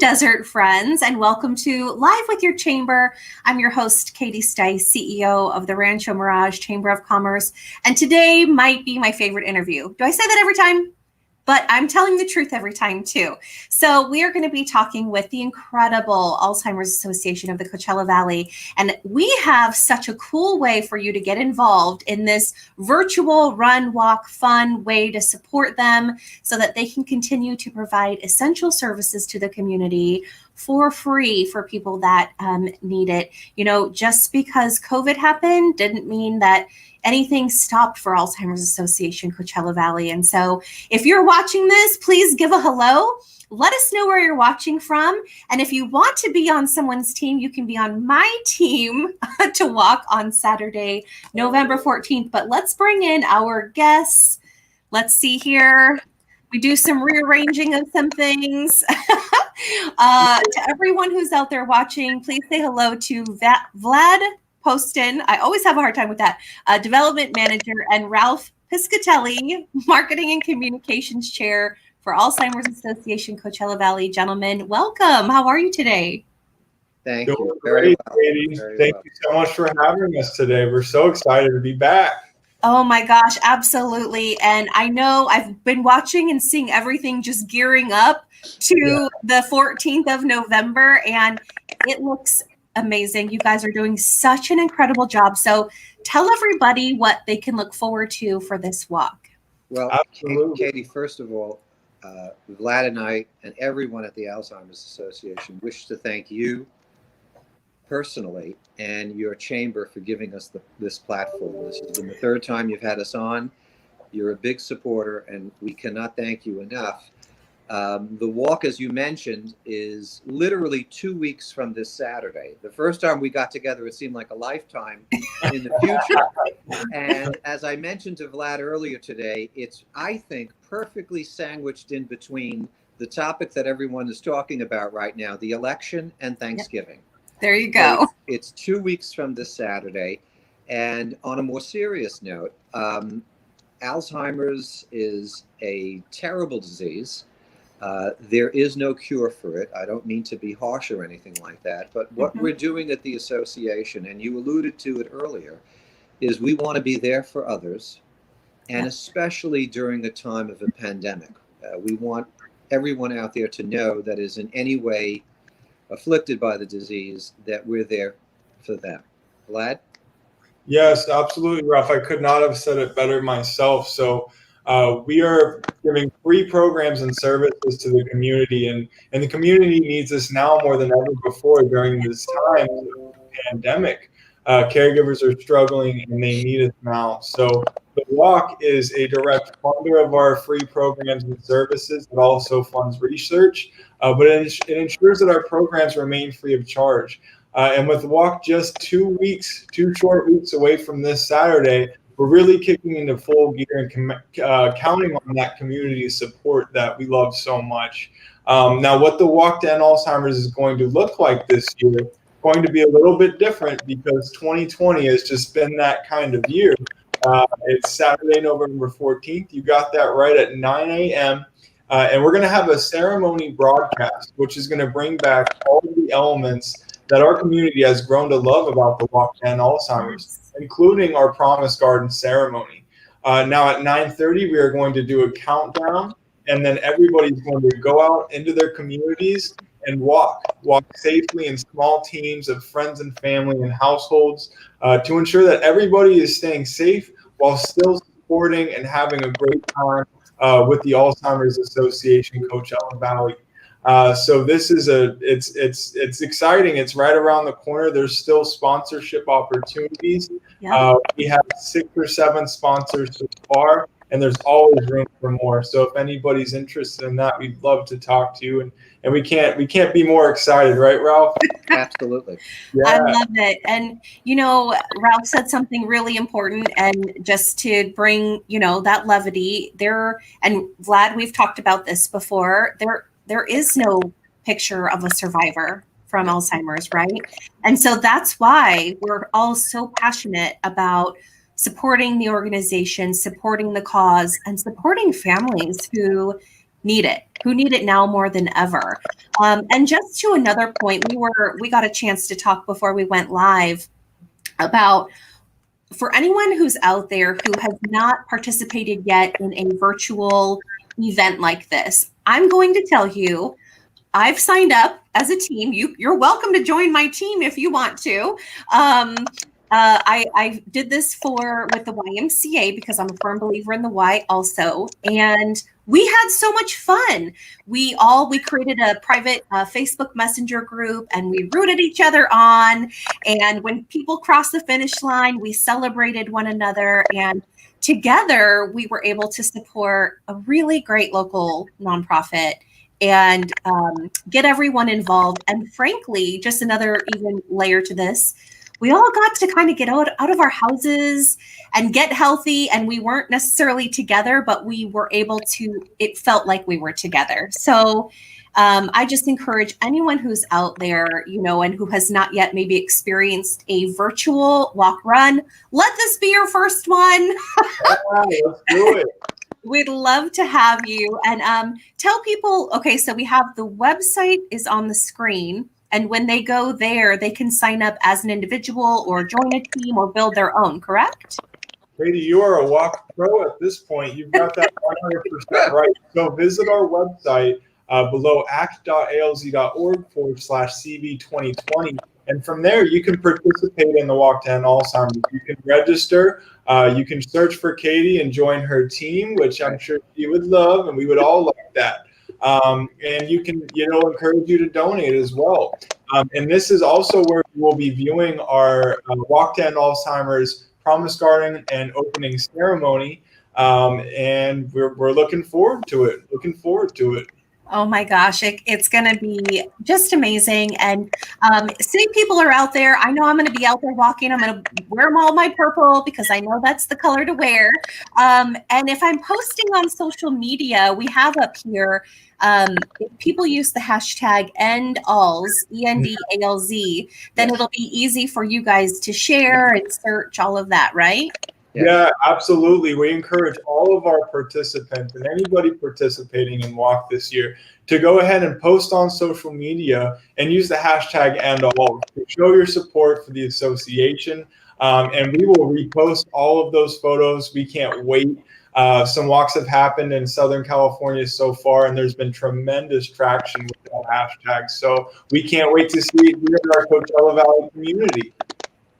Desert friends, and welcome to Live with Your Chamber. I'm your host, Katie Stice, CEO of the Rancho Mirage Chamber of Commerce, and today might be my favorite interview. Do I say that every time? But I'm telling the truth every time too. So we are going to be talking with the incredible Alzheimer's Association of the Coachella Valley. And we have such a cool way for you to get involved in this virtual run, walk, fun way to support them so that they can continue to provide essential services to the community for free for people that need it. You know, just because COVID happened didn't mean that anything stopped for Alzheimer's Association Coachella Valley. And so if you're watching this, please give a hello. Let us know where you're watching from. And if you want to be on someone's team, you can be on my team to walk on Saturday, November 14th. But let's bring in our guests. Let's see here. We do some rearranging of some things. To everyone who's out there watching, please say hello to Vlad Poston. I always have a hard time with that. Development Manager, and Ralph Piscatelli, Marketing and Communications Chair for Alzheimer's Association Coachella Valley. Gentlemen, welcome. How are you today? Thank you. Very well. Katie. Thank you so much for having us today. We're so excited to be back. Oh my gosh, absolutely. And I know I've been watching and seeing everything just gearing up to the 14th of November, and it looks amazing. You guys are doing such an incredible job. So tell everybody what they can look forward to for this walk. Well, Katie, first of all, Vlad and I and everyone at the Alzheimer's Association wish to thank you personally and your chamber for giving us this platform. This has been the third time you've had us on. You're a big supporter, and we cannot thank you enough. The walk, as you mentioned, is literally 2 weeks from this Saturday. The first time we got together, it seemed like a lifetime in the future. And as I mentioned to Vlad earlier today, it's, I think, perfectly sandwiched in between the topic that everyone is talking about right now, the election and Thanksgiving. Yep. There you go. So it's 2 weeks from this Saturday. And on a more serious note, Alzheimer's is a terrible disease. There is no cure for it. I don't mean to be harsh or anything like that, but what we're doing at the association, and you alluded to it earlier, is we want to be there for others, and especially during a time of a pandemic. We want everyone out there to know that is in any way afflicted by the disease, that we're there for them. Vlad? Yes, absolutely, Ralph. I could not have said it better myself. So we are giving free programs and services to the community, and the community needs us now more than ever before during this time of the pandemic. Caregivers are struggling, and they need us now. So the walk is a direct funder of our free programs and services. It also funds research, but it ensures that our programs remain free of charge. And with the walk just 2 short weeks away from this Saturday, we're really kicking into full gear and counting on that community support that we love so much. Now, what the Walk to End Alzheimer's is going to look like this year is going to be a little bit different because 2020 has just been that kind of year. It's Saturday, November 14th. You got that right, at 9 a.m. And we're going to have a ceremony broadcast, which is going to bring back all of the elements that our community has grown to love about the Walk to End Alzheimer's, including our Promise Garden ceremony. Now at 9:30, we are going to do a countdown, and then everybody's going to go out into their communities and walk safely in small teams of friends and family and households to ensure that everybody is staying safe while still supporting and having a great time with the Alzheimer's Association Coachella Valley. So this is it's exciting. It's right around the corner. There's still sponsorship opportunities. Yeah. We have 6 or 7 sponsors so far, and there's always room for more. So if anybody's interested in that, we'd love to talk to you. And we can't be more excited, right, Ralph? Absolutely. Yeah. I love it. And, you know, Ralph said something really important, and just to bring, you know, that levity there. And Vlad, we've talked about this before. There is no picture of a survivor from Alzheimer's, right? And so that's why we're all so passionate about supporting the organization, supporting the cause, and supporting families who need it, who need it now more than ever. And just to another point, we got a chance to talk before we went live about, for anyone who's out there who has not participated yet in a virtual event like this, I'm going to tell you, I've signed up as a team. You're welcome to join my team if you want to. I did this with the YMCA because I'm a firm believer in the Y also. And we had so much fun. We created a private Facebook Messenger group, and we rooted each other on. And when people crossed the finish line, we celebrated one another. And together, we were able to support a really great local nonprofit and get everyone involved. And frankly, just another even layer to this, we all got to kind of get out of our houses and get healthy. And we weren't necessarily together, but we were able to, it felt like we were together. So I just encourage anyone who's out there, and who has not yet maybe experienced a virtual walk run, let this be your first one. Let's do it. We'd love to have you. And tell people, okay, so we have the website is on the screen. And when they go there, they can sign up as an individual or join a team or build their own, correct? Katie, you are a walk pro at this point. You've got that 100% right. So visit our website below act.alz.org/CV2020. And from there, you can participate in the Walk to End Alzheimer's. You can register. You can search for Katie and join her team, which I'm sure she would love, and we would all like that. And you can, encourage you to donate as well. And this is also where we'll be viewing our Walk to End Alzheimer's Promise Garden and opening ceremony. And we're looking forward to it. Oh my gosh, it's going to be just amazing. And city people are out there. I know I'm going to be out there walking. I'm going to wear all my purple because I know that's the color to wear. And if I'm posting on social media, we have up here, if people use the hashtag ENDALZ, ENDALZ, then it'll be easy for you guys to share and search all of that, right? Yeah, absolutely. We encourage all of our participants and anybody participating in Walk this year to go ahead and post on social media and use the hashtag ENDALZ to show your support for the association. And we will repost all of those photos. We can't wait. Some walks have happened in Southern California so far, and there's been tremendous traction with that hashtag. So we can't wait to see it here in our Coachella Valley community.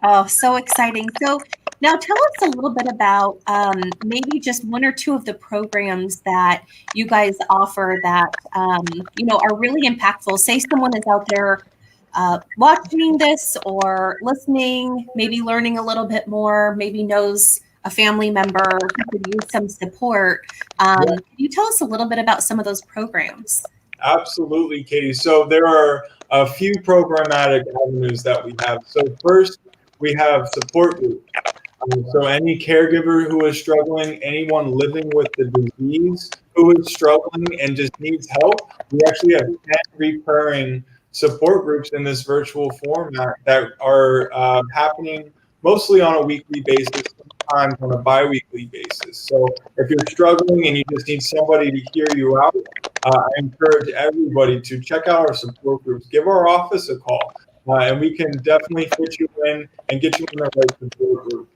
Oh, so exciting. So now tell us a little bit about maybe just one or two of the programs that you guys offer that, are really impactful. Say someone is out there watching this or listening, maybe learning a little bit more, maybe knows a family member who could use some support. Can you tell us a little bit about some of those programs? Absolutely, Katie. So there are a few programmatic avenues that we have. So first, we have support groups. So any caregiver who is struggling, anyone living with the disease who is struggling and just needs help, we actually have 10 recurring support groups in this virtual format that are happening mostly on a weekly basis, sometimes on a bi-weekly basis. So if you're struggling and you just need somebody to hear you out, I encourage everybody to check out our support groups. Give our office a call, and we can definitely fit you in and get you in the right support group.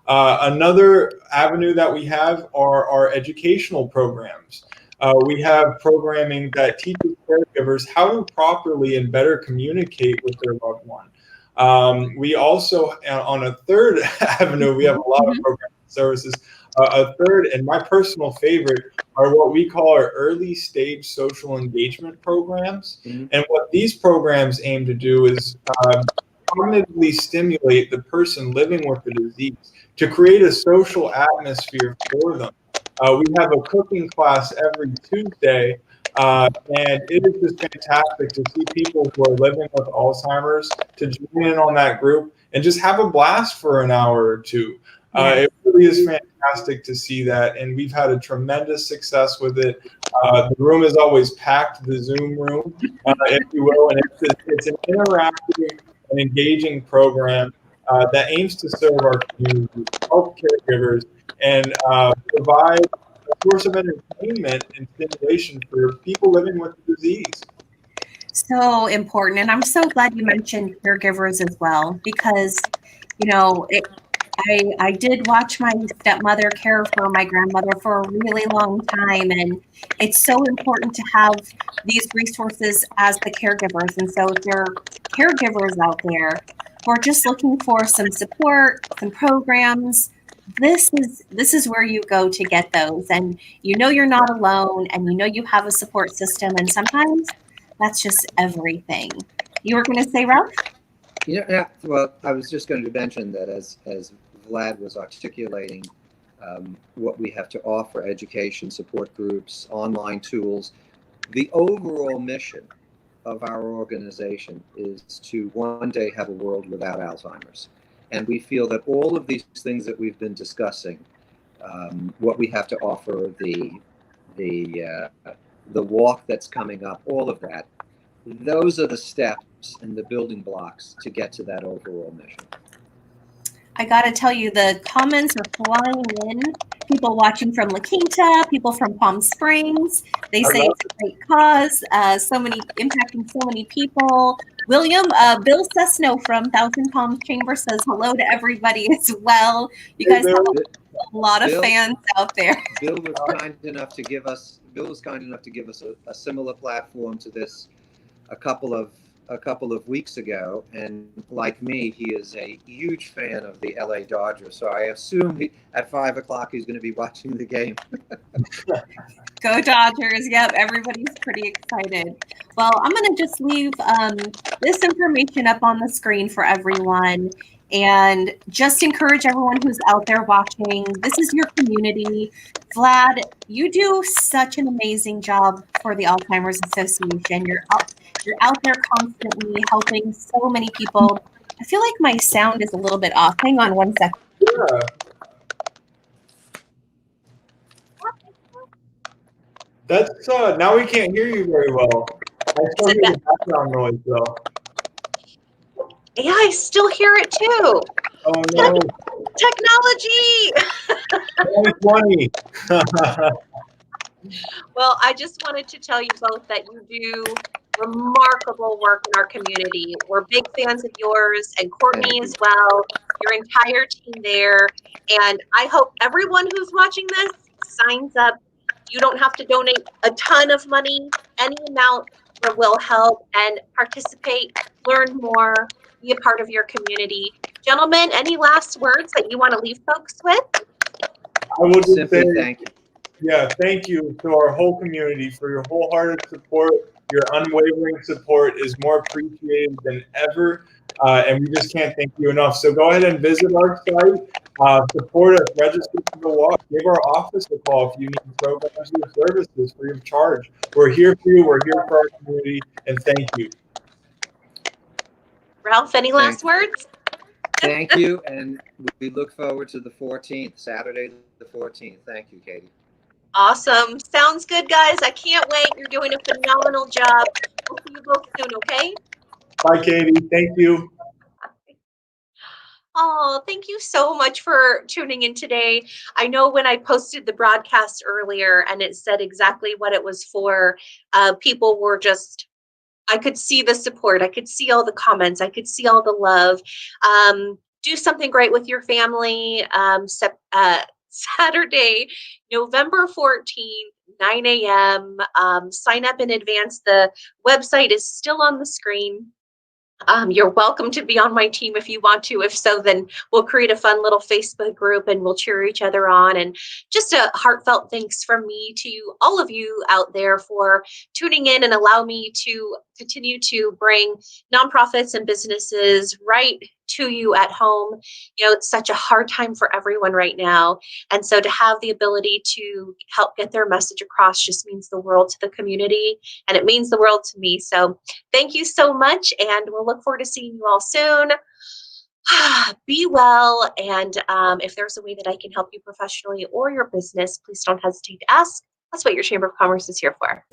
Another avenue that we have are our educational programs. We have programming that teaches caregivers how to properly and better communicate with their loved one. We also, on a third avenue, we have a lot of programs and services. A third, and my personal favorite, are what we call our early stage social engagement programs. And what these programs aim to do is cognitively stimulate the person living with the disease to create a social atmosphere for them. We have a cooking class every Tuesday, and it is just fantastic to see people who are living with Alzheimer's to join in on that group and just have a blast for an hour or two. It really is fantastic to see that, and we've had a tremendous success with it. The room is always packed, the Zoom room, if you will, and it's an interactive and engaging program that aims to serve our community, help caregivers, and provide source of entertainment and stimulation for people living with the disease. So important. And I'm so glad you mentioned caregivers as well, because, you know, I did watch my stepmother care for my grandmother for a really long time. And it's so important to have these resources as the caregivers. And so if there are caregivers out there who are just looking for some support, some programs, this is where you go to get those. And you know you're not alone, and you know you have a support system. And sometimes that's just everything. You were going to say, Ralph? Yeah, well, I was just going to mention that as Vlad was articulating what we have to offer, education, support groups, online tools, the overall mission of our organization is to one day have a world without Alzheimer's. And we feel that all of these things that we've been discussing, what we have to offer, the walk that's coming up, all of that, those are the steps and the building blocks to get to that overall mission. I got to tell you, the comments are flying in. People watching from La Quinta, people from Palm Springs. They say it's a great cause. Impacting so many people. Bill Cessno from Thousand Palms Chamber says hello to everybody as well. You guys have a lot of fans out there. Bill was kind enough to give us a similar platform to this a couple of weeks ago, and like me, he is a huge fan of the LA Dodgers. So I assume at 5 o'clock he's going to be watching the game. Go Dodgers! Yep, everybody's pretty excited. Well, I'm going to just leave this information up on the screen for everyone, and just encourage everyone who's out there watching. This is your community. Vlad, you do such an amazing job for the Alzheimer's Association. You're out there constantly helping so many people. I feel like my sound is a little bit off. Hang on one second. Yeah. That's now we can't hear you very well. I still hear the background noise though. Yeah, I still hear it too. Oh no. Technology. 2020. Well, I just wanted to tell you both that you do remarkable work in our community. We're big fans of yours, and Courtney as well, your entire team there. And I hope everyone who's watching this signs up. You don't have to donate a ton of money. Any amount will help, and participate, learn more, be a part of your community. Gentlemen, any last words that you want to leave folks with? I will just Simply say, thank you. yeah, thank you to our whole community for your wholehearted support. Your unwavering support is more appreciated than ever, and we just can't thank you enough. So go ahead and visit our site, support us, register for the walk, give our office a call if you need programs or services free of charge. We're here for you, we're here for our community, and thank you. Ralph, any last words? Thank you, and we look forward to the 14th, Saturday the 14th. Thank you, Katie. Awesome. Sounds good, guys. I can't wait. You're doing a phenomenal job. We'll see you both soon, okay? Bye, Katie. Thank you. Oh, thank you so much for tuning in today. I know when I posted the broadcast earlier and it said exactly what it was for, people were just, I could see the support. I could see all the comments. I could see all the love. Do something great with your family. Saturday, November 14th, 9 a.m. Sign up in advance. The website is still on the screen. You're welcome to be on my team if you want to. If so, then we'll create a fun little Facebook group and we'll cheer each other on. And just a heartfelt thanks from me to all of you out there for tuning in and allow me to continue to bring nonprofits and businesses right to you at home. You know, it's such a hard time for everyone right now. And so to have the ability to help get their message across just means the world to the community, and it means the world to me. So thank you so much, and we'll look forward to seeing you all soon. Be well, and if there's a way that I can help you professionally or your business, please don't hesitate to ask. That's what your Chamber of Commerce is here for.